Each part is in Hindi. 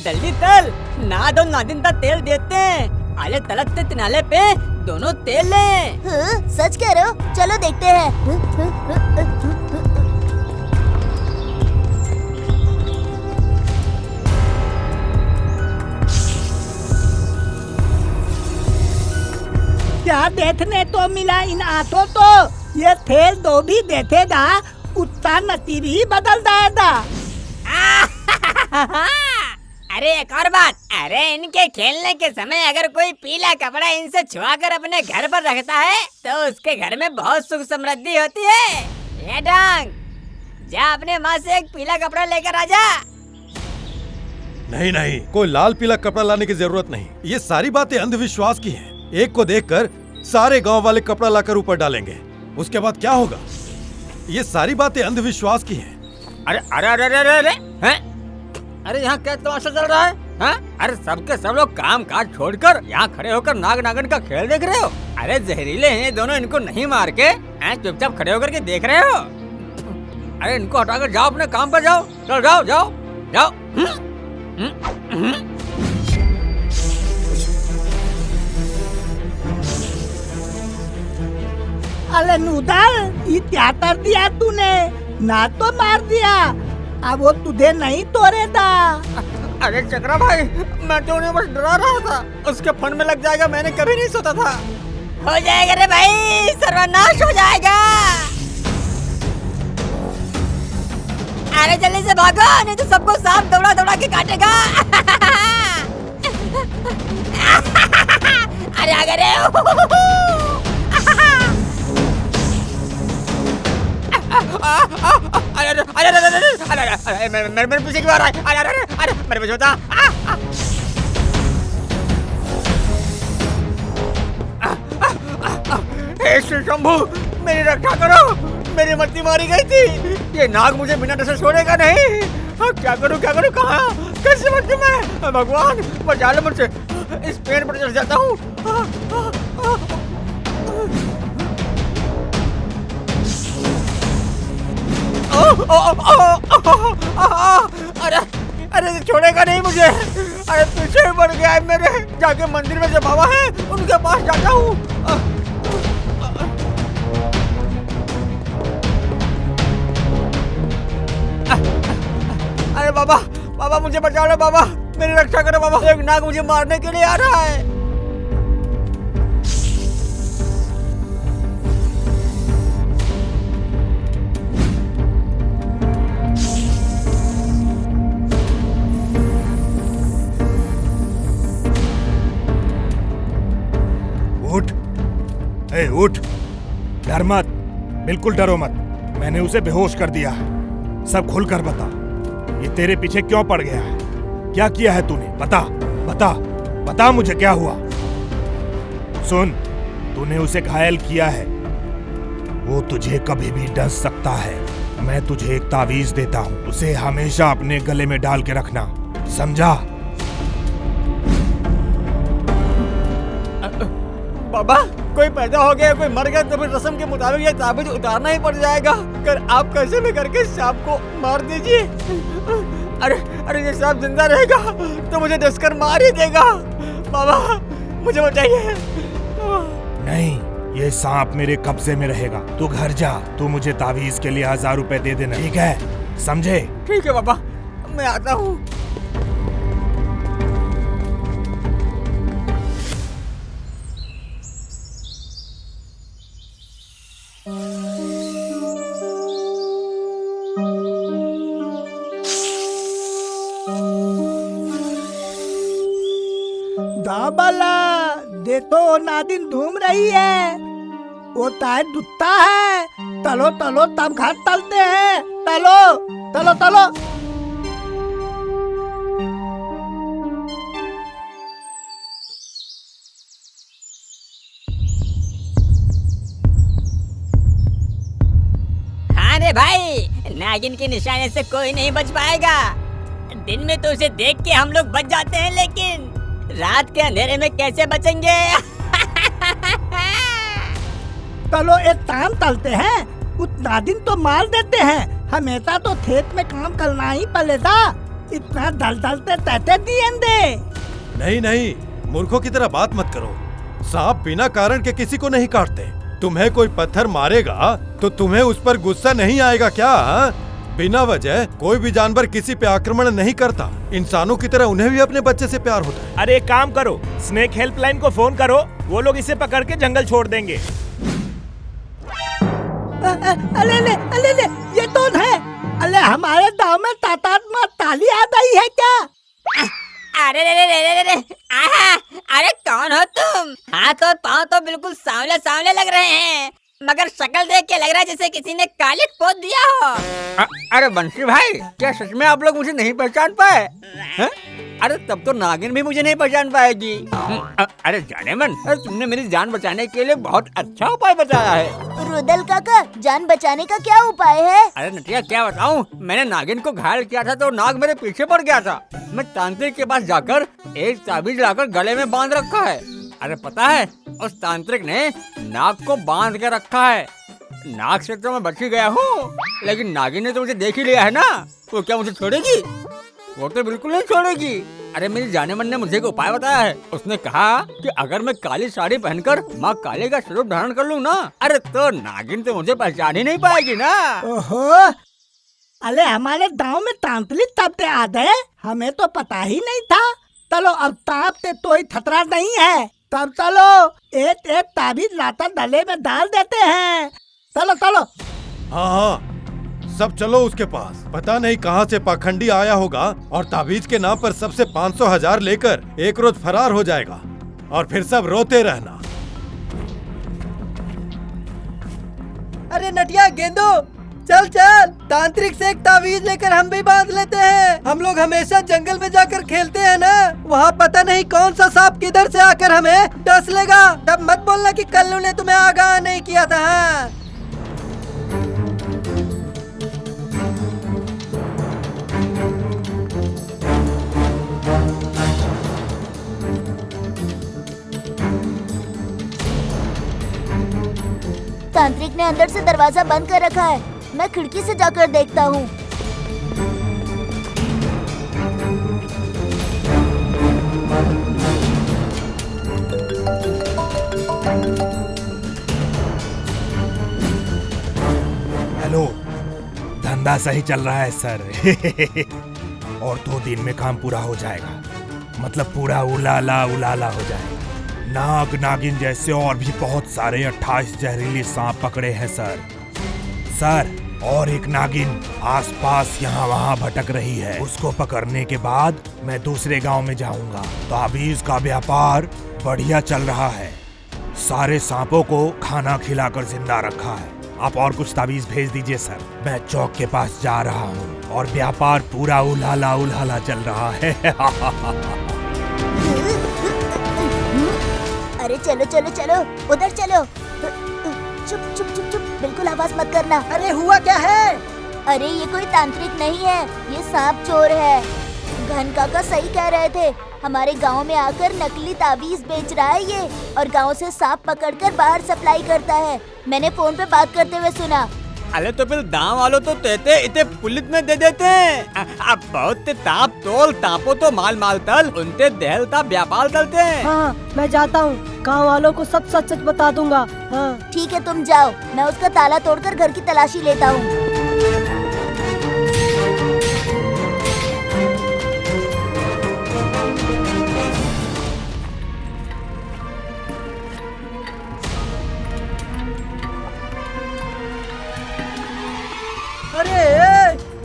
जल्दी तल, ना दो नादिन का तेल देते हैं। आले तलक से तिनाले पे दोनों तेल ले। सच कह रहे हो? चलो देखते हैं। क्या देखने तो मिला इन हाथों तो? ये तेल दो भी देखेगा उतना नतीब ही बदल जाएगा। अरे एक और बात, अरे इनके खेलने के समय अगर कोई पीला कपड़ा इनसे छुआ कर अपने घर पर रखता है तो उसके घर में बहुत सुख समृद्धि होती है। ये डांग, जा अपने माँ से एक पीला कपड़ा लेकर आजा। नहीं नहीं, कोई लाल पीला कपड़ा लाने की जरूरत नहीं। ये सारी बातें अंधविश्वास की हैं। एक को देखकर सारे गांव वाले कपड़ा लाकर ऊपर डालेंगे, उसके बाद क्या होगा? ये सारी बातें अंधविश्वास की हैं। अरे अरे अरे अरे अरे हैं? अरे यहाँ क्या तमाशा चल रहा है? हैं? अरे सबके सब लोग काम काज छोड़कर यहाँ खड़े होकर नाग नागन का खेल देख रहे हो? अरे जहरीले हैं दोनों, इनको नहीं मार के चुपचाप खड़े होकर के देख रहे हो? अरे इनको हटाकर जाओ, अपने काम पर जाओ। चलो जाओ जाओ जाओ। अरे नूदल, ये क्या कर दिया तूने? ना तो मार दिया, अब वो तुझे नहीं तोड़ेगा। अरे चक्रा भाई, मैं तो उन्हें बस डरा रहा था, उसके फन में लग जाएगा, मैंने कभी नहीं सोचा था। हो जाएगा रे भाई, सर्वनाश हो जाएगा। अरे जल्दी से भागो, नहीं तो सबको सांप दौड़ा दौड़ा के काटेगा। अरे आ गए। अरे अरे अरे अरे मेरे पीछे क्यों आ रहा है? अरे अरे अरे मेरे पीछे होता। हे श्री शंभू, मेरी रक्षा करो, मेरी मत्ती मारी गई थी। ये नाग मुझे बिना डसे छोड़ेगा नहीं। क्या करूं कहाँ कैसे बचूं मैं? भगवान बचा लो मुझसे, इस पेड़ पर चढ़ जाता हूँ। अरे अरे छोड़ेगा नहीं मुझे। अरे पीछे पड़ गया है मेरे, जाके मंदिर में जो बाबा है उनके पास जाता हूँ। अरे बाबा बाबा मुझे बचा लो बाबा, मेरी रक्षा करो बाबा, एक नाग मुझे मारने के लिए आ रहा है। उठ, ए उठ, डर मत, बिल्कुल डरो मत। मैंने उसे बेहोश कर दिया है। सब खुलकर बता, ये तेरे पीछे क्यों पड़ गया है? क्या किया है तूने? बता बता बता मुझे क्या हुआ। सुन, तूने उसे घायल किया है, वो तुझे कभी भी डस सकता है। मैं तुझे एक तावीज देता हूँ, उसे हमेशा अपने गले में डाल के रखना, समझा? बाबा कोई पैदा हो गया, कोई मर गया तो फिर रस्म के मुताबिक ये ताबीज उतारना ही पड़ जाएगा। कर आप कैसे भी करके सांप को मार दीजिए। अरे अरे ये सांप जिंदा रहेगा तो मुझे डसकर मार ही देगा। बाबा मुझे बचाइए। नहीं, ये सांप मेरे कब्जे में रहेगा। तू घर जा, तू मुझे तावीज के लिए 1000 रुपए दे देना, ठीक है? समझे? ठीक है बाबा, मैं आता हूँ। दाबला, देखो नादिन घूम रही है, वो तार दुत्ता है। तलो तलो तब घर तलते हैं, तलो तलो तलो। हाँ रे भाई, नागिन के निशाने से कोई नहीं बच पाएगा। दिन में तो उसे देख के हम लोग बच जाते हैं, लेकिन रात के अंधेरे में कैसे बचेंगे? चलो एक काम तलते हैं, उतना दिन तो मार देते हैं। हमेशा तो खेत में काम करना ही पड़ेगा। इतना दलदलते तहते दिए दे। नहीं नहीं, मूर्खों की तरह बात मत करो। सांप बिना कारण के किसी को नहीं काटते। तुम्हें कोई पत्थर मारेगा तो तुम्हें उस पर गुस्सा नहीं आएगा क्या? हाँ? बिना वजह कोई भी जानवर किसी पे आक्रमण नहीं करता। इंसानों की तरह उन्हें भी अपने बच्चे से प्यार होता है। अरे एक काम करो, स्नेक हेल्पलाइन को फोन करो, वो लोग इसे पकड़ के जंगल छोड़ देंगे। अले ले, ये कौन है? अले हमारे गांव में तातात्मा ताली आ गई है क्या? अरे रे रे रे रे रे आहा, अरे कौन हो तुम? हाथ और पाँव तो बिल्कुल सांवले सांवले लग रहे हैं, मगर शक्ल देख के लग रहा है जैसे किसी ने कालिख पोत दिया हो। अरे बंशी भाई, क्या सच में आप लोग मुझे नहीं पहचान पाए? अरे तब तो नागिन भी मुझे नहीं पहचान पाएगी। अरे जाने मन, तुमने मेरी जान बचाने के लिए बहुत अच्छा उपाय बताया है। रुदल काका, जान बचाने का क्या उपाय है? अरे नटिया क्या बताऊं, मैंने नागिन को घायल किया था तो नाग मेरे पीछे पड़ गया था। मैं तांत्रिक के पास जाकर एक ताबीज लाकर गले में बांध रखा है। अरे पता है, उस तांत्रिक ने नाग को बांध के रखा है। नाग से तो मैं बच ही गया हूँ, लेकिन नागिन ने तो मुझे देख ही लिया है ना, वो क्या मुझे छोड़ेगी? वो तो बिल्कुल नहीं छोड़ेगी। अरे मेरी जाने मन ने मुझे एक उपाय बताया है। उसने कहा कि अगर मैं काली साड़ी पहनकर माँ काली का स्वरूप धारण कर लूँ ना, अरे तो नागिन तो मुझे पहचान ही नहीं पाएगी ना। ओहो, अरे हमारे गांव में तांत्रिक तब आ गए, हमें तो पता ही नहीं था। चलो अब ताप से तो ही खतरा नहीं है। तब चलो एक एक ताबीज लाता गले में डाल देते हैं। चलो चलो। हाँ हाँ, सब चलो उसके पास। पता नहीं कहाँ से पाखंडी आया होगा और ताबीज के नाम पर सबसे 500,000 लेकर एक रोज फरार हो जाएगा और फिर सब रोते रहना। अरे नटिया गेंदो, चल चल, तांत्रिक से एक तावीज लेकर हम भी बांध लेते हैं। हम लोग हमेशा जंगल में जाकर खेलते हैं ना, वहाँ पता नहीं कौन सा सांप किधर से आकर हमें डस लेगा। तब मत बोलना कि कल्लू ने तुम्हें आगाह नहीं किया था। हाँ? तांत्रिक ने अंदर से दरवाजा बंद कर रखा है। मैं खिड़की से जाकर देखता हूँ। हेलो, धंधा सही चल रहा है सर। और 2 दिन में काम पूरा हो जाएगा, मतलब पूरा उलाला उलाला हो जाएगा। नाग नागिन जैसे और भी बहुत सारे 28 जहरीले सांप पकड़े हैं सर। और एक नागिन आसपास यहाँ वहाँ भटक रही है। उसको पकड़ने के बाद मैं दूसरे गांव में जाऊंगा। ताबीज का व्यापार बढ़िया चल रहा है। सारे सांपों को खाना खिलाकर जिंदा रखा है। आप और कुछ ताबीज भेज दीजिए सर। मैं चौक के पास जा रहा हूँ और व्यापार पूरा उलाला उलाला चल रहा है। अरे चलो चलो चलो, उधर चलो। चुप चुप चुप चुप, बिल्कुल आवाज मत करना। अरे हुआ क्या है? अरे ये कोई तांत्रिक नहीं है, ये सांप चोर है। घन काका सही कह रहे थे, हमारे गांव में आकर नकली ताबीज बेच रहा है ये, और गांव से सांप पकड़कर बाहर सप्लाई करता है। मैंने फोन पे बात करते हुए सुना। अरे तो फिर गाँव वालों तो तेते इते पुलिस में दे देते हैं। अब बहुत ताप तोल तापो तो माल माल तल, उनते दहल ता व्यापार चलते हैं। हाँ, मैं जाता हूँ, गाँव वालों को सब सच सच बता दूंगा। हाँ। ठीक है तुम जाओ, मैं उसका ताला तोड़कर घर की तलाशी लेता हूँ।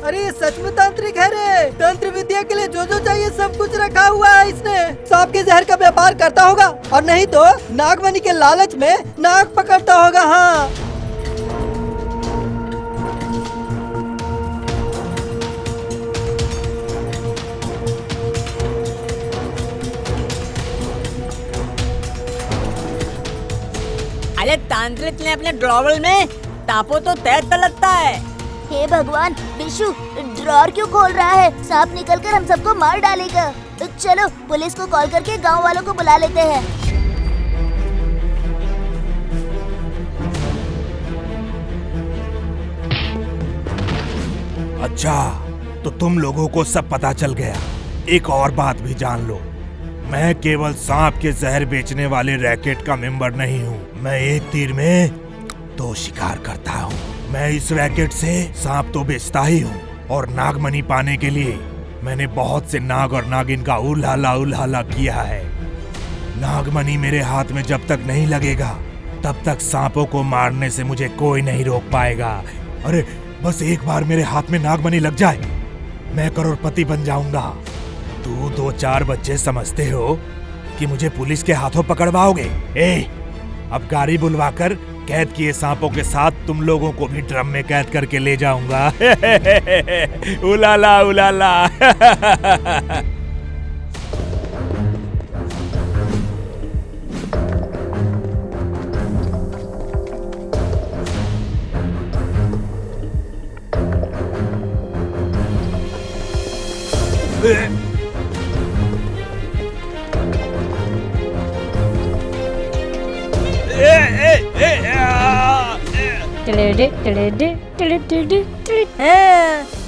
अरे ये सच में तांत्रिक है रे। तंत्र विद्या के लिए जो जो चाहिए सब कुछ रखा हुआ है इसने। सांप के जहर का व्यापार करता होगा, और नहीं तो नागमणि के लालच में नाग पकड़ता होगा। हाँ, अरे तांत्रिक ने अपने ड्रॉवर में तापो तो तैर तलकता है। हे भगवान, बिशु ड्रॉर क्यों खोल रहा है? सांप निकलकर हम सबको मार डालेगा। तो चलो पुलिस को कॉल करके गांव वालों को बुला लेते हैं। अच्छा, तो तुम लोगों को सब पता चल गया। एक और बात भी जान लो, मैं केवल सांप के जहर बेचने वाले रैकेट का मेंबर नहीं हूँ। मैं एक तीर में दो शिकार करता हूँ। मैं इस रैकेट से सांप तो बेचता ही हूँ, और नागमणि पाने के लिए मैंने बहुत से नाग और नागिन का उल्हाला किया है। नागमणि मेरे हाथ में जब तक नहीं लगेगा तब तक सांपों को मारने से मुझे कोई नहीं रोक पाएगा। अरे बस एक बार मेरे हाथ में नागमणि लग जाए, मैं करोड़पति बन जाऊंगा। तू 2-4 बच्चे समझते हो कि मुझे पुलिस के हाथों पकड़वाओगे? अब गाड़ी बुलवाकर कैद किए सांपों के साथ तुम लोगों को भी ड्रम में कैद करके ले जाऊंगा। उलाला उलाला।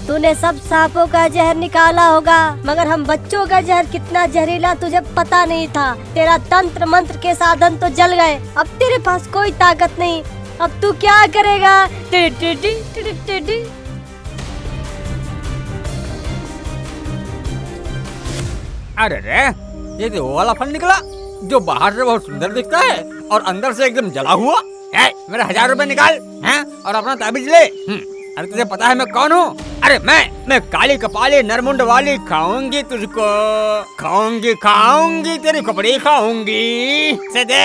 तूने सब सांपों का जहर निकाला होगा, मगर हम बच्चों का जहर कितना जहरीला तुझे पता नहीं था। तेरा तंत्र मंत्र के साधन तो जल गए, अब तेरे पास कोई ताकत नहीं। अब तू क्या करेगा? अरे रे, ये तो वो वाला फल निकला जो बाहर से बहुत सुंदर दिखता है और अंदर से एकदम जला हुआ। मेरे 1000 रुपए निकाल हैं और अपना ताबीज ले। अरे तुझे पता है मैं कौन हूँ? अरे मैं काली कपाली नरमुंड वाली खाऊंगी तुझको, खाऊंगी तेरी कपड़ी खाऊंगी से दे।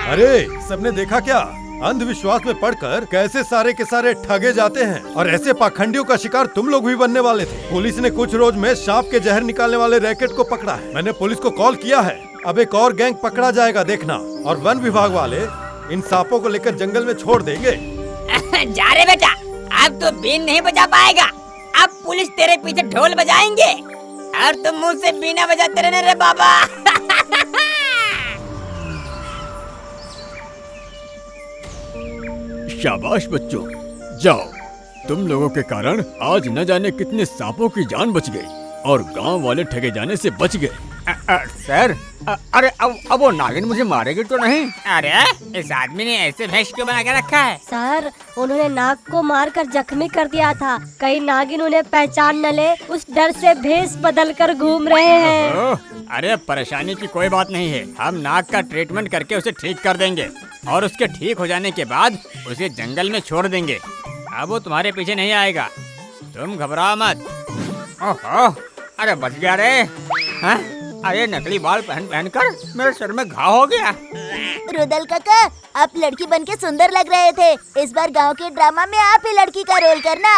अरे सबने देखा क्या? अंधविश्वास में पड़कर कैसे सारे के सारे ठगे जाते हैं, और ऐसे पाखंडियों का शिकार तुम लोग भी बनने वाले थे। पुलिस ने कुछ रोज में सांप के जहर निकालने वाले रैकेट को पकड़ा है। मैंने पुलिस को कॉल किया है। अब एक और गैंग पकड़ा जाएगा देखना, और वन विभाग वाले इन सांपों को लेकर जंगल में छोड़ देंगे। जा रे बेटा, अब तो बीन नहीं बजा पाएगा। अब पुलिस तेरे पीछे ढोल बजाएंगे और तुम मुंह से बीना बजाते रहने रे बाबा। शाबाश बच्चों, जाओ। तुम लोगों के कारण आज न जाने कितने सांपों की जान बच गई और गांव वाले ठगे जाने से बच गए। सर, अरे अब वो नागिन मुझे मारेगी तो नहीं? अरे इस आदमी ने ऐसे भेष क्यों बना के रखा है? सर, उन्होंने नाग को मारकर जख्मी कर दिया था। कहीं नागिन उन्हें पहचान न ले, उस डर से भेष बदल कर घूम रहे हैं। अरे परेशानी की कोई बात नहीं है, हम नाग का ट्रीटमेंट करके उसे ठीक कर देंगे और उसके ठीक हो जाने के बाद उसे जंगल में छोड़ देंगे। अब वो तुम्हारे पीछे नहीं आएगा, तुम घबराओ मत। ओहो, अरे बच गया रे। हाँ? अरे नकली बाल पहन कर मेरे सर में घाव हो गया। रुदल काका, आप लड़की बनके सुंदर लग रहे थे। इस बार गांव के ड्रामा में आप ही लड़की का रोल करना।